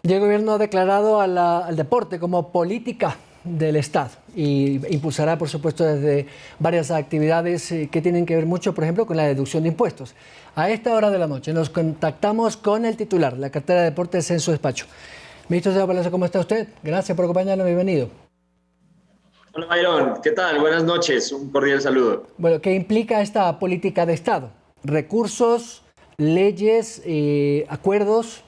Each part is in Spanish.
Y el gobierno ha declarado al deporte como política del Estado y impulsará, por supuesto, desde varias actividades que tienen que ver mucho, por ejemplo, con la deducción de impuestos. A esta hora de la noche nos contactamos con el titular de la cartera de deportes en su despacho. Ministro Seba Palacio, ¿cómo está usted? Gracias por acompañarnos, bienvenido. Hola Byron, ¿qué tal? Buenas noches, un cordial saludo. Bueno, ¿qué implica esta política de Estado? Recursos, leyes, acuerdos.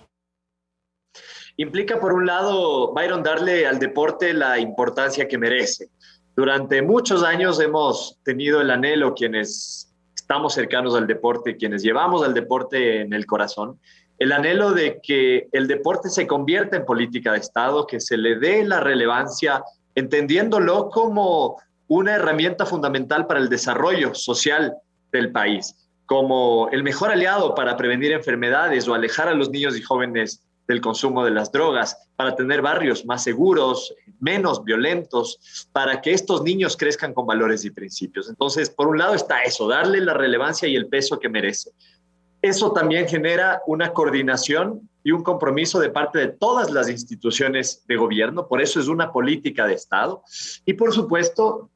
Implica, por un lado, Byron, darle al deporte la importancia que merece. Durante muchos años hemos tenido el anhelo, quienes estamos cercanos al deporte, quienes llevamos al deporte en el corazón, el anhelo de que el deporte se convierta en política de Estado, que se le dé la relevancia, entendiéndolo como una herramienta fundamental para el desarrollo social del país, como el mejor aliado para prevenir enfermedades o alejar a los niños y jóvenes del consumo de las drogas, para tener barrios más seguros, menos violentos, para que estos niños crezcan con valores y principios. Entonces, por un lado está eso, darle la relevancia y el peso que merece. Eso también genera una coordinación y un compromiso de parte de todas las instituciones de gobierno, por eso es una política de Estado. Y por supuesto,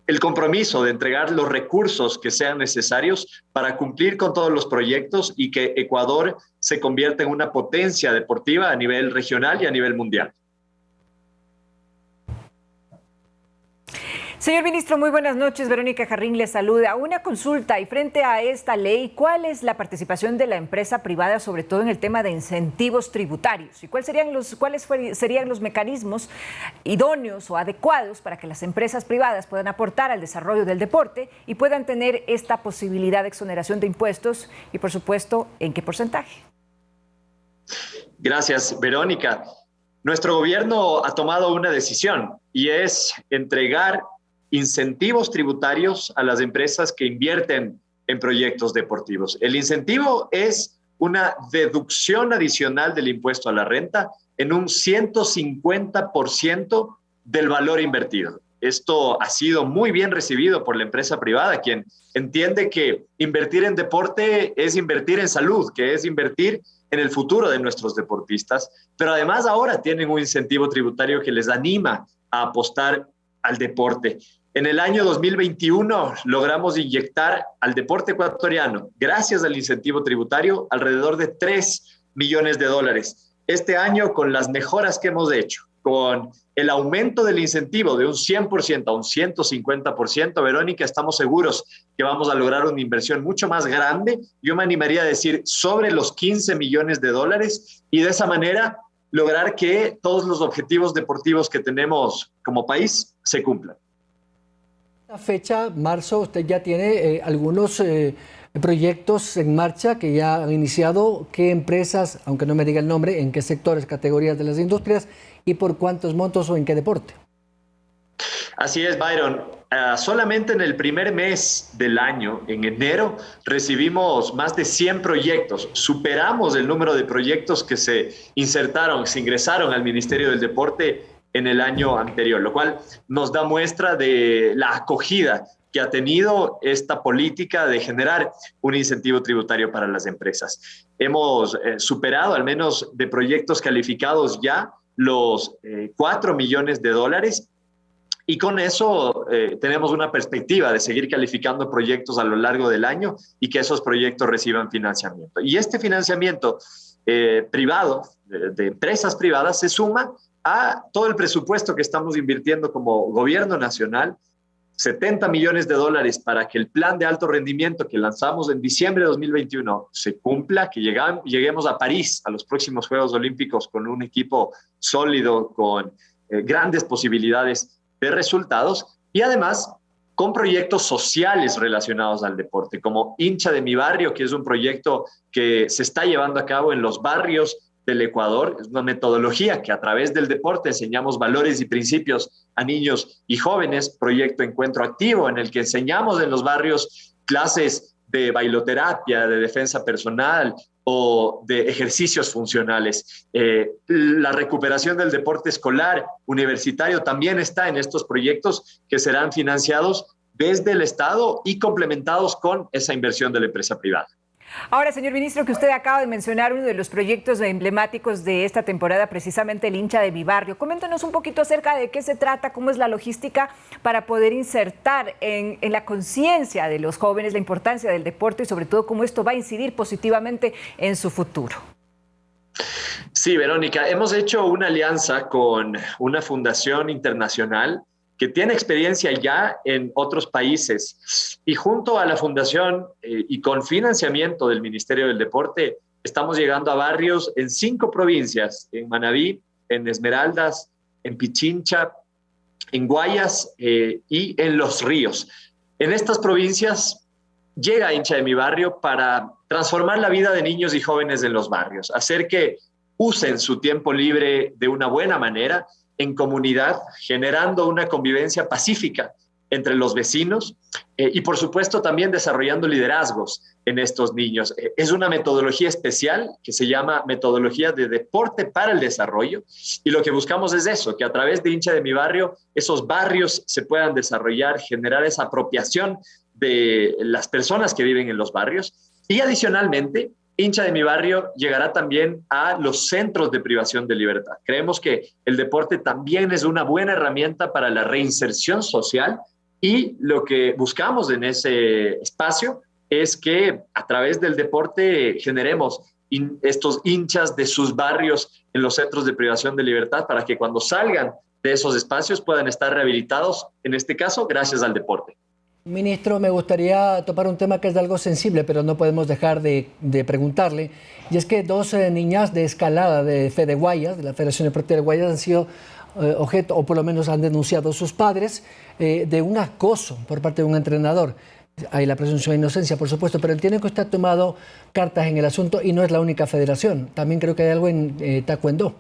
el compromiso de entregar los recursos que sean necesarios para cumplir con todos los proyectos y que Ecuador se convierta en una potencia deportiva a nivel regional y a nivel mundial. Señor ministro, muy buenas noches. Verónica Jarrín le saluda. Una consulta, y frente a esta ley, ¿cuál es la participación de la empresa privada, sobre todo en el tema de incentivos tributarios? ¿Y cuáles serían los mecanismos idóneos o adecuados para que las empresas privadas puedan aportar al desarrollo del deporte y puedan tener esta posibilidad de exoneración de impuestos? Y, por supuesto, ¿en qué porcentaje? Gracias, Verónica. Nuestro gobierno ha tomado una decisión y es entregar incentivos tributarios a las empresas que invierten en proyectos deportivos. El incentivo es una deducción adicional del impuesto a la renta en un 150% del valor invertido. Esto ha sido muy bien recibido por la empresa privada, quien entiende que invertir en deporte es invertir en salud, que es invertir en el futuro de nuestros deportistas, pero además ahora tienen un incentivo tributario que les anima a apostar al deporte. En el año 2021 logramos inyectar al deporte ecuatoriano, gracias al incentivo tributario, alrededor de $3 millones. Este año, con las mejoras que hemos hecho, con el aumento del incentivo de un 100% a un 150%, Verónica, estamos seguros que vamos a lograr una inversión mucho más grande. Yo me animaría a decir sobre los $15 millones y de esa manera lograr que todos los objetivos deportivos que tenemos como país se cumplan. La fecha, marzo, usted ya tiene algunos proyectos en marcha que ya han iniciado. ¿Qué empresas, aunque no me diga el nombre, en qué sectores, categorías de las industrias y por cuántos montos o en qué deporte? Así es, Byron. Solamente en el primer mes del año, en enero, recibimos más de 100 proyectos. Superamos el número de proyectos que se ingresaron al Ministerio del Deporte en el año anterior, lo cual nos da muestra de la acogida que ha tenido esta política de generar un incentivo tributario para las empresas. Hemos superado, al menos de proyectos calificados ya, los $4 millones, y con eso tenemos una perspectiva de seguir calificando proyectos a lo largo del año y que esos proyectos reciban financiamiento. Y este financiamiento privado, de empresas privadas, se suma a todo el presupuesto que estamos invirtiendo como gobierno nacional, $70 millones para que el plan de alto rendimiento que lanzamos en diciembre de 2021 se cumpla, que lleguemos a París, a los próximos Juegos Olímpicos, con un equipo sólido, con grandes posibilidades de resultados, y además con proyectos sociales relacionados al deporte, como Hincha de mi Barrio, que es un proyecto que se está llevando a cabo en los barrios del Ecuador. Es una metodología que a través del deporte enseñamos valores y principios a niños y jóvenes. Proyecto Encuentro Activo, en el que enseñamos en los barrios clases de bailoterapia, de defensa personal o de ejercicios funcionales. La recuperación del deporte escolar universitario también está en estos proyectos que serán financiados desde el Estado y complementados con esa inversión de la empresa privada. Ahora, señor ministro, que usted acaba de mencionar uno de los proyectos emblemáticos de esta temporada, precisamente el hincha de mi barrio. Coméntenos un poquito acerca de qué se trata, cómo es la logística para poder insertar en la conciencia de los jóvenes la importancia del deporte y sobre todo cómo esto va a incidir positivamente en su futuro. Sí, Verónica, hemos hecho una alianza con una fundación internacional que tiene experiencia ya en otros países. Y junto a la fundación y con financiamiento del Ministerio del Deporte, estamos llegando a barrios en 5 provincias, en Manabí, en Esmeraldas, en Pichincha, en Guayas y en Los Ríos. En estas provincias llega Hincha de mi Barrio para transformar la vida de niños y jóvenes en los barrios, hacer que usen su tiempo libre de una buena manera, en comunidad, generando una convivencia pacífica entre los vecinos y, por supuesto, también desarrollando liderazgos en estos niños. Es una metodología especial que se llama metodología de deporte para el desarrollo y lo que buscamos es eso, que a través de Hincha de mi Barrio, esos barrios se puedan desarrollar, generar esa apropiación de las personas que viven en los barrios y, adicionalmente, Hincha de mi Barrio llegará también a los centros de privación de libertad. Creemos que el deporte también es una buena herramienta para la reinserción social y lo que buscamos en ese espacio es que a través del deporte generemos estos hinchas de sus barrios en los centros de privación de libertad para que cuando salgan de esos espacios puedan estar rehabilitados, en este caso, gracias al deporte. Ministro, me gustaría topar un tema que es de algo sensible, pero no podemos dejar de preguntarle. Y es que 2 niñas de escalada de Fede Guayas, de la Federación Deportiva de Guayas, han sido objeto, o por lo menos han denunciado a sus padres, de un acoso por parte de un entrenador. Hay la presunción de inocencia, por supuesto, pero entiendo que usted ha tomado cartas en el asunto y no es la única federación. También creo que hay algo en Taekwondo.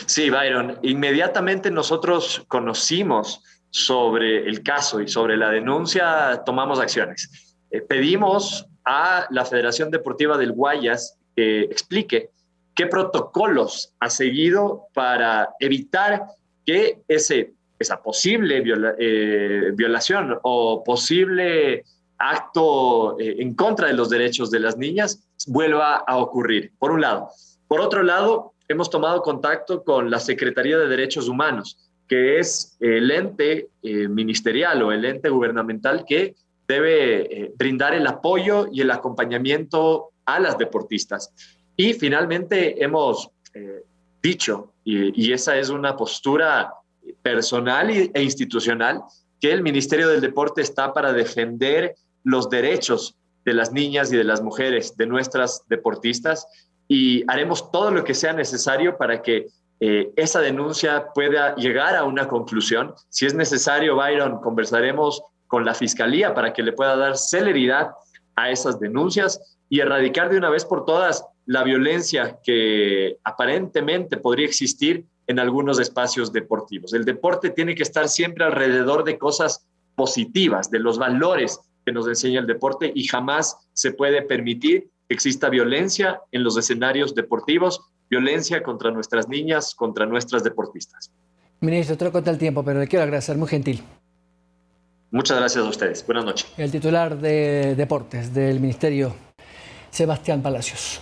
Sí, Byron. Inmediatamente nosotros conocimos sobre el caso y sobre la denuncia, tomamos acciones. Pedimos a la Federación Deportiva del Guayas que explique qué protocolos ha seguido para evitar que esa posible violación o posible acto en contra de los derechos de las niñas vuelva a ocurrir, por un lado. Por otro lado, hemos tomado contacto con la Secretaría de Derechos Humanos, que es el ente ministerial o el ente gubernamental que debe brindar el apoyo y el acompañamiento a las deportistas. Y finalmente hemos dicho, y esa es una postura personal e institucional, que el Ministerio del Deporte está para defender los derechos de las niñas y de las mujeres, de nuestras deportistas, y haremos todo lo que sea necesario para que esa denuncia pueda llegar a una conclusión. Si es necesario, Byron, conversaremos con la Fiscalía para que le pueda dar celeridad a esas denuncias y erradicar de una vez por todas la violencia que aparentemente podría existir en algunos espacios deportivos. El deporte tiene que estar siempre alrededor de cosas positivas, de los valores que nos enseña el deporte y jamás se puede permitir que exista violencia en los escenarios deportivos, violencia contra nuestras niñas, contra nuestras deportistas. Ministro, te lo conté el tiempo, pero le quiero agradecer, muy gentil. Muchas gracias a ustedes. Buenas noches. El titular de Deportes del Ministerio, Sebastián Palacios.